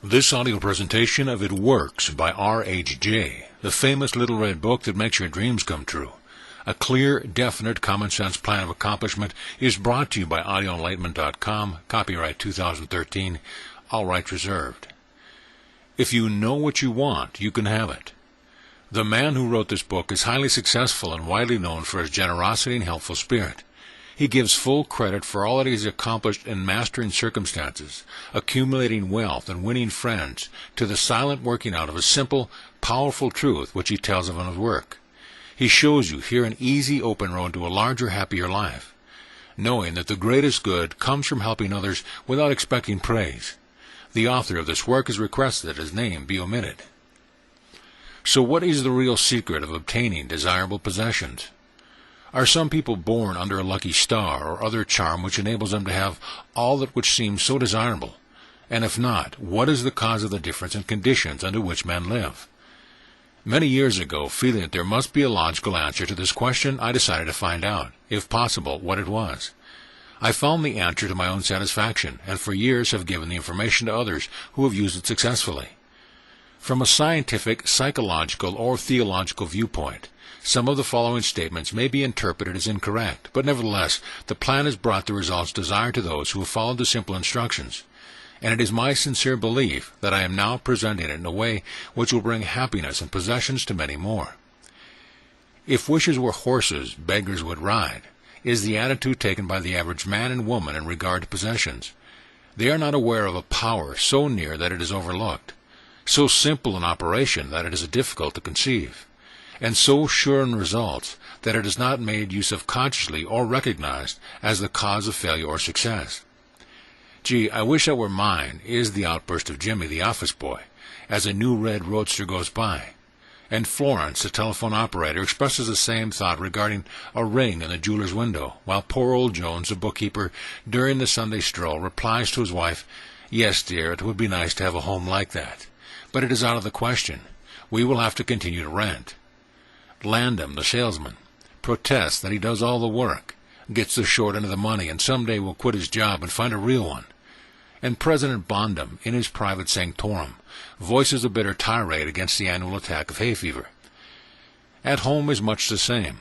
This audio presentation of It Works by RHJ, the famous little red book that makes your dreams come true. A clear, definite, common-sense plan of accomplishment is brought to you by audioenlightenment.com, copyright 2013, all rights reserved. If you know what you want, you can have it. The man who wrote this book is highly successful and widely known for his generosity and helpful spirit. He gives full credit for all that he has accomplished in mastering circumstances, accumulating wealth, and winning friends, to the silent working out of a simple, powerful truth which he tells of in his work. He shows you here an easy, open road to a larger, happier life, knowing that the greatest good comes from helping others without expecting praise. The author of this work has requested that his name be omitted. So what is the real secret of obtaining desirable possessions? Are some people born under a lucky star or other charm which enables them to have all that which seems so desirable? And if not, what is the cause of the difference in conditions under which men live? Many years ago, feeling that there must be a logical answer to this question, I decided to find out, if possible, what it was. I found the answer to my own satisfaction, and for years have given the information to others who have used it successfully. From a scientific, psychological, or theological viewpoint, some of the following statements may be interpreted as incorrect, but nevertheless, the plan has brought the results desired to those who have followed the simple instructions, and it is my sincere belief that I am now presenting it in a way which will bring happiness and possessions to many more. If wishes were horses, beggars would ride, is the attitude taken by the average man and woman in regard to possessions. They are not aware of a power so near that it is overlooked, so simple in operation that it is difficult to conceive, and so sure in results that it is not made use of consciously or recognized as the cause of failure or success. "Gee, I wish that were mine," is the outburst of Jimmy, the office boy, as a new red roadster goes by. And Florence, the telephone operator, expresses the same thought regarding a ring in the jeweler's window, while poor old Jones, the bookkeeper, during the Sunday stroll, replies to his wife, "Yes, dear, it would be nice to have a home like that, but it is out of the question. We will have to continue to rent." Landham, the salesman, protests that he does all the work, gets the short end of the money, and someday will quit his job and find a real one. And President Bondum, in his private sanctorum, voices a bitter tirade against the annual attack of hay fever. At home is much the same.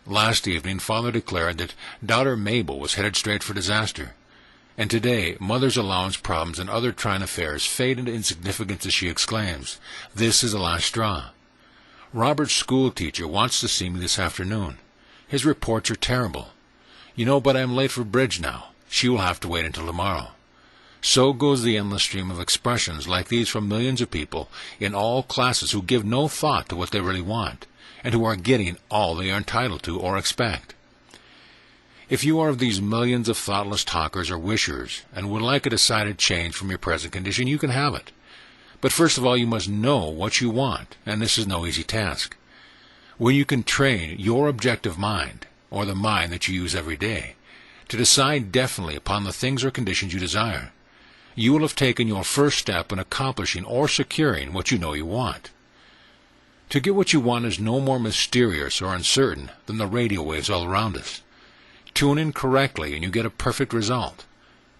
Last evening, father declared that daughter Mabel was headed straight for disaster. And today, mother's allowance problems and other trying affairs fade into insignificance as she exclaims, "This is the last straw." Robert's school teacher wants to see me this afternoon. His reports are terrible. "You know, but I am late for bridge now. She will have to wait until tomorrow." So goes the endless stream of expressions like these from millions of people in all classes who give no thought to what they really want, and who are getting all they are entitled to or expect. If you are of these millions of thoughtless talkers or wishers, and would like a decided change from your present condition, you can have it. But first of all, you must know what you want, and this is no easy task. When you can train your objective mind, or the mind that you use every day, to decide definitely upon the things or conditions you desire, you will have taken your first step in accomplishing or securing what you know you want. To get what you want is no more mysterious or uncertain than the radio waves all around us. Tune in correctly and you get a perfect result.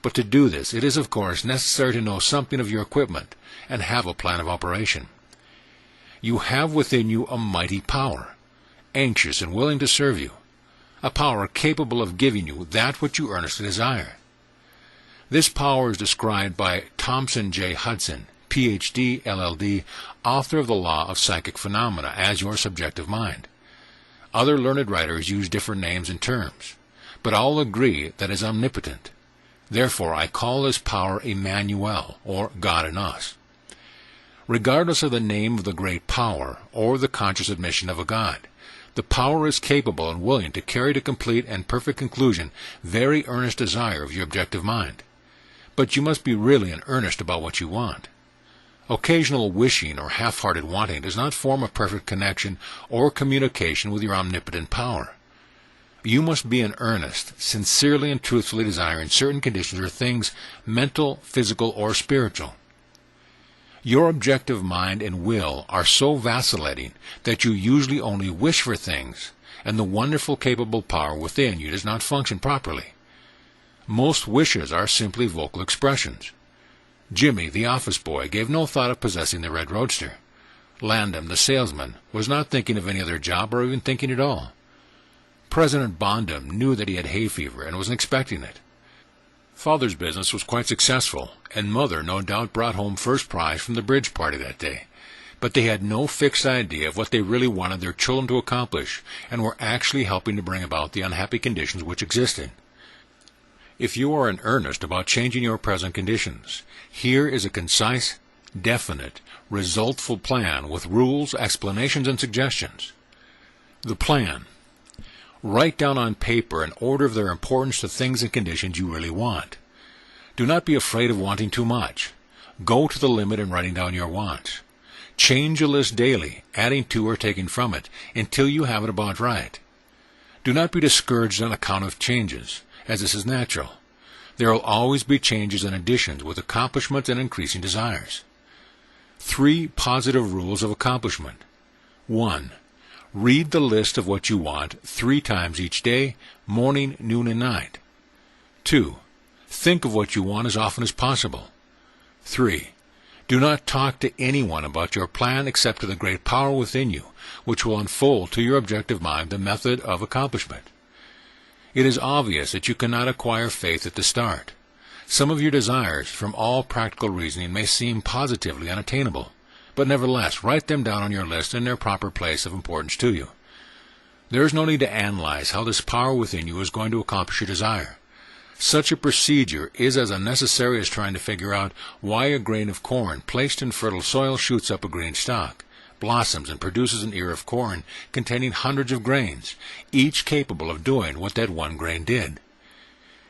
But to do this, it is of course necessary to know something of your equipment and have a plan of operation. You have within you a mighty power, anxious and willing to serve you, a power capable of giving you that which you earnestly desire. This power is described by Thompson J. Hudson, Ph.D., LL.D., author of The Law of Psychic Phenomena, as your subjective mind. Other learned writers use different names and terms, but all agree that it is omnipotent. Therefore, I call this power Emmanuel, or God in us. Regardless of the name of the great power, or the conscious admission of a God, the power is capable and willing to carry to complete and perfect conclusion very earnest desire of your objective mind. But you must be really in earnest about what you want. Occasional wishing or half-hearted wanting does not form a perfect connection or communication with your omnipotent power. You must be in earnest, sincerely and truthfully desiring certain conditions or things, mental, physical, or spiritual. Your objective mind and will are so vacillating that you usually only wish for things, and the wonderful capable power within you does not function properly. Most wishes are simply vocal expressions. Jimmy, the office boy, gave no thought of possessing the red roadster. Landham, the salesman, was not thinking of any other job or even thinking at all. President Bondham knew that he had hay fever and wasn't expecting it. Father's business was quite successful, and Mother no doubt brought home first prize from the bridge party that day. But they had no fixed idea of what they really wanted their children to accomplish, and were actually helping to bring about the unhappy conditions which existed. If you are in earnest about changing your present conditions, here is a concise, definite, resultful plan with rules, explanations, and suggestions. The plan. Write down on paper an order of their importance to things and conditions you really want. Do not be afraid of wanting too much. Go to the limit in writing down your wants. Change your list daily, adding to or taking from it, until you have it about right. Do not be discouraged on account of changes, as this is natural. There will always be changes and additions with accomplishments and increasing desires. 3 positive rules of accomplishment. 1. Read the list of what you want 3 times each day, morning, noon, and night. 2. Think of what you want as often as possible. 3. Do not talk to anyone about your plan except to the great power within you, which will unfold to your objective mind the method of accomplishment. It is obvious that you cannot acquire faith at the start. Some of your desires, from all practical reasoning, may seem positively unattainable, but nevertheless, write them down on your list in their proper place of importance to you. There is no need to analyze how this power within you is going to accomplish your desire. Such a procedure is as unnecessary as trying to figure out why a grain of corn placed in fertile soil shoots up a green stalk, blossoms, and produces an ear of corn containing hundreds of grains, each capable of doing what that one grain did.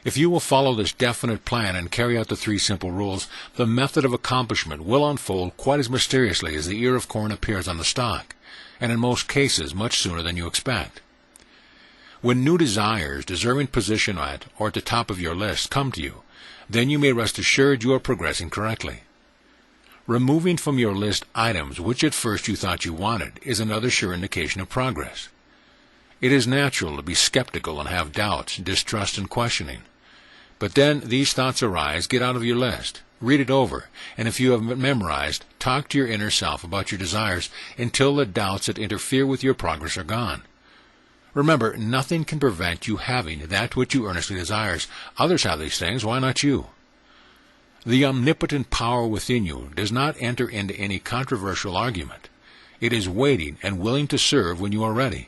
If you will follow this definite plan and carry out the 3 simple rules, the method of accomplishment will unfold quite as mysteriously as the ear of corn appears on the stalk, and in most cases much sooner than you expect. When new desires, deserving position at or at the top of your list, come to you, then you may rest assured you are progressing correctly. Removing from your list items which at first you thought you wanted is another sure indication of progress. It is natural to be skeptical and have doubts, distrust, and questioning. But then these thoughts arise, get out of your list, read it over, and if you have memorized, talk to your inner self about your desires until the doubts that interfere with your progress are gone. Remember, nothing can prevent you having that which you earnestly desires. Others have these things, why not you? The omnipotent power within you does not enter into any controversial argument. It is waiting and willing to serve when you are ready.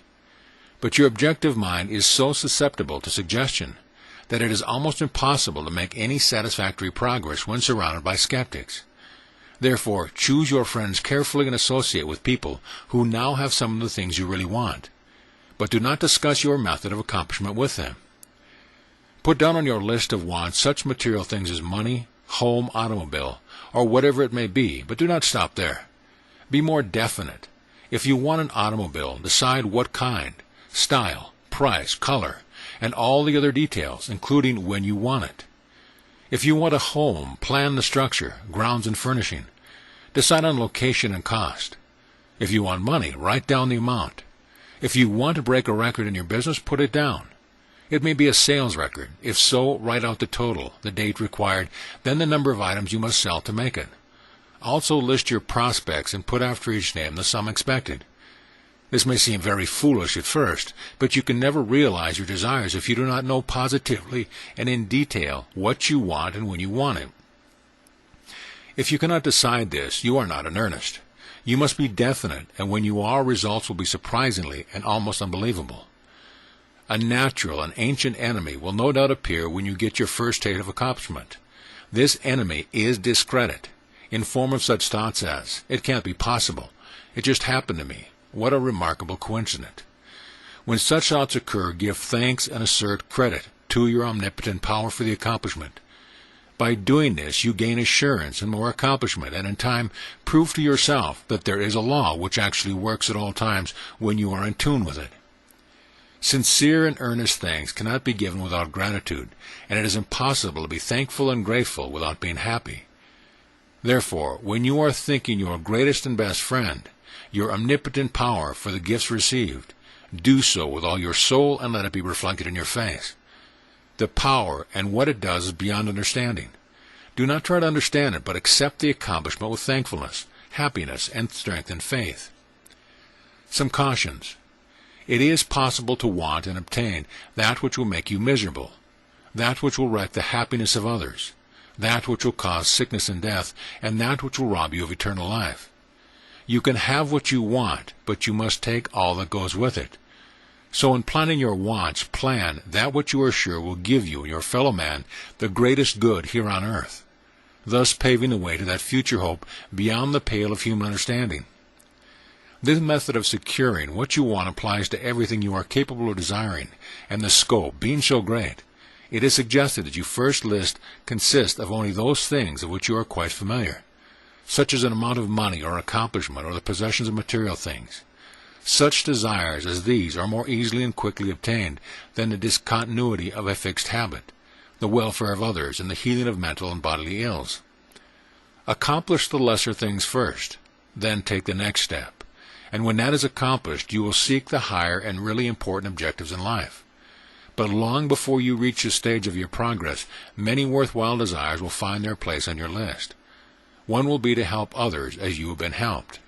But your objective mind is so susceptible to suggestion that it is almost impossible to make any satisfactory progress when surrounded by skeptics. Therefore, choose your friends carefully and associate with people who now have some of the things you really want. But do not discuss your method of accomplishment with them. Put down on your list of wants such material things as money, home, automobile, or whatever it may be, but do not stop there. Be more definite. If you want an automobile, decide what kind, style, price, color, and all the other details, including when you want it. If you want a home, plan the structure, grounds, and furnishing. Decide on location and cost. If you want money, write down the amount. If you want to break a record in your business, put it down. It may be a sales record. If so, write out the total, the date required, then the number of items you must sell to make it. Also list your prospects and put after each name the sum expected. This may seem very foolish at first, but you can never realize your desires if you do not know positively and in detail what you want and when you want it. If you cannot decide this, you are not in earnest. You must be definite, and when you are, results will be surprisingly and almost unbelievable. A natural and ancient enemy will no doubt appear when you get your first taste of accomplishment. This enemy is discredit, in form of such thoughts as, "It can't be possible. It just happened to me. What a remarkable coincidence." When such thoughts occur, give thanks and assert credit to your omnipotent power for the accomplishment. By doing this, you gain assurance and more accomplishment, and in time prove to yourself that there is a law which actually works at all times when you are in tune with it. Sincere and earnest thanks cannot be given without gratitude, and it is impossible to be thankful and grateful without being happy. Therefore, when you are thanking your greatest and best friend, your omnipotent power for the gifts received, do so with all your soul and let it be reflected in your face. The power and what it does is beyond understanding. Do not try to understand it, but accept the accomplishment with thankfulness, happiness, and strength and faith. Some cautions. It is possible to want and obtain that which will make you miserable, that which will wreck the happiness of others, that which will cause sickness and death, and that which will rob you of eternal life. You can have what you want, but you must take all that goes with it. So in planning your wants, plan that which you are sure will give you and your fellow man the greatest good here on earth, thus paving the way to that future hope beyond the pale of human understanding. This method of securing what you want applies to everything you are capable of desiring, and the scope being so great, it is suggested that you first consist of only those things of which you are quite familiar, such as an amount of money or accomplishment or the possessions of material things. Such desires as these are more easily and quickly obtained than the discontinuity of a fixed habit, the welfare of others, and the healing of mental and bodily ills. Accomplish the lesser things first, then take the next step, and when that is accomplished, you will seek the higher and really important objectives in life. But long before you reach this stage of your progress, many worthwhile desires will find their place on your list. One will be to help others as you have been helped.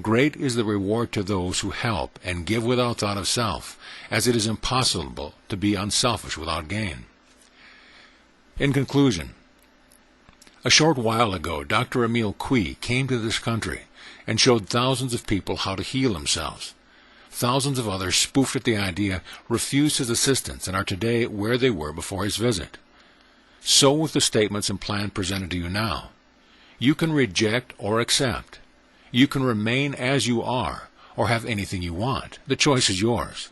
Great is the reward to those who help and give without thought of self, as it is impossible to be unselfish without gain. In conclusion, a short while ago, Dr. Emil Cui came to this country and showed thousands of people how to heal themselves. Thousands of others, spoofed at the idea, refused his assistance and are today where they were before his visit. So with the statements and plan presented to you now. You can reject or accept. You can remain as you are, or have anything you want. The choice is yours.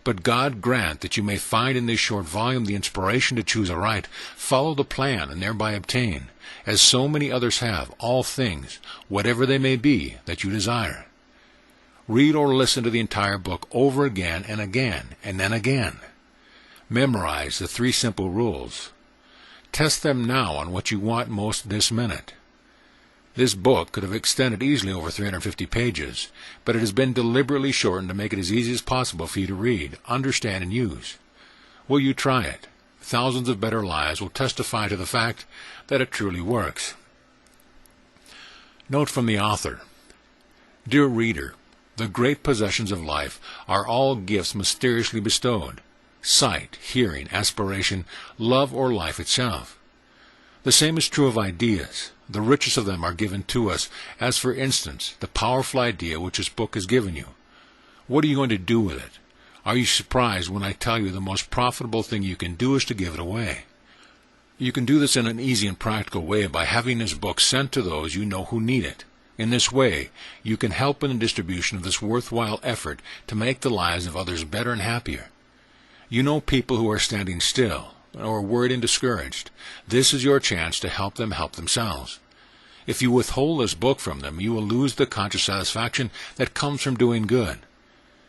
But God grant that you may find in this short volume the inspiration to choose aright, follow the plan, and thereby obtain, as so many others have, all things, whatever they may be, that you desire. Read or listen to the entire book over again, and then again. Memorize the 3 simple rules. Test them now on what you want most this minute. This book could have extended easily over 350 pages, but it has been deliberately shortened to make it as easy as possible for you to read, understand, and use. Will you try it? Thousands of better lives will testify to the fact that it truly works. Note from the author. Dear reader, the great possessions of life are all gifts mysteriously bestowed: sight, hearing, aspiration, love, or life itself. The same is true of ideas. The richest of them are given to us, as for instance, the powerful idea which this book has given you. What are you going to do with it? Are you surprised when I tell you the most profitable thing you can do is to give it away? You can do this in an easy and practical way by having this book sent to those you know who need it. In this way, you can help in the distribution of this worthwhile effort to make the lives of others better and happier. You know people who are standing still, or worried and discouraged. This is your chance to help them help themselves. If you withhold this book from them, you will lose the conscious satisfaction that comes from doing good.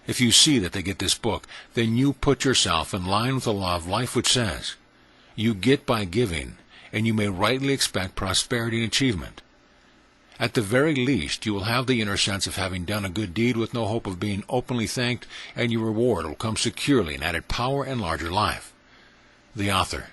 If you see that they get this book, then you put yourself in line with the law of life, which says, you get by giving, and you may rightly expect prosperity and achievement. At the very least, you will have the inner sense of having done a good deed with no hope of being openly thanked, and your reward will come securely in added power and larger life. The author.